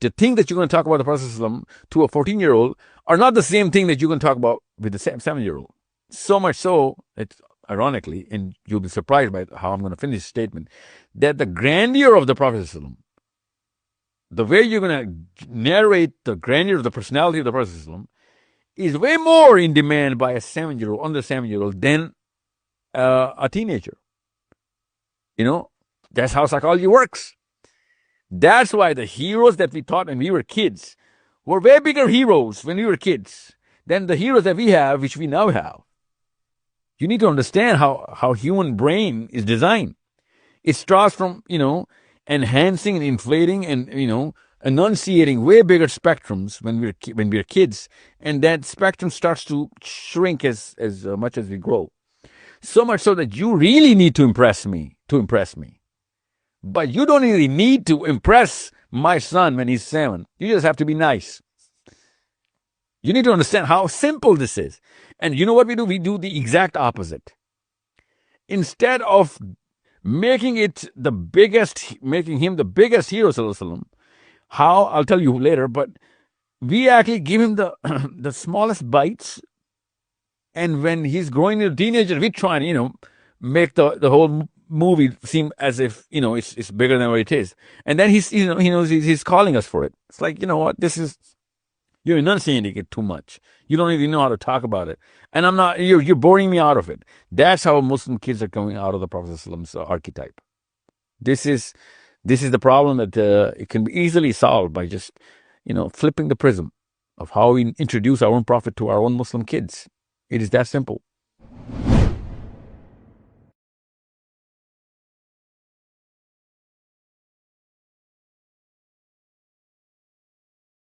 the thing that you're going to talk about the Prophet ﷺ to a 14-year-old are not the same thing that you're going to talk about with the 7-year-old. So much so, it's ironically, and you'll be surprised by how I'm going to finish this statement, that the grandeur of the Prophet ﷺ, the way you're going to narrate the grandeur of the personality of the Prophet ﷺ, is way more in demand by a 7-year-old, under 7-year-old, than a teenager. You know, that's how psychology works. That's why the heroes that we taught when we were kids were way bigger heroes when we were kids than the heroes that we have, which we now have. You need to understand how human brain is designed. It starts from, enhancing and inflating and, enunciating way bigger spectrums when we're kids. And that spectrum starts to shrink as much as we grow. So much so that you really need to impress me. But you don't really need to impress my son when he's 7. You just have to be nice. You need to understand how simple this is. And you know what we do? We do the exact opposite. Instead of making him the biggest hero, sallallahu, how, I'll tell you later, but we actually give him the the smallest bites. And when he's growing into a teenager, we try and, make the whole movie seem as if, it's bigger than what it is. And then he knows he's calling us for it. It's like, you know what, you're enunciating it too much. You don't even know how to talk about it. And you're boring me out of it. That's how Muslim kids are coming out of the Prophet ﷺ's archetype. This is the problem that it can be easily solved by just, flipping the prism of how we introduce our own Prophet to our own Muslim kids. It is that simple.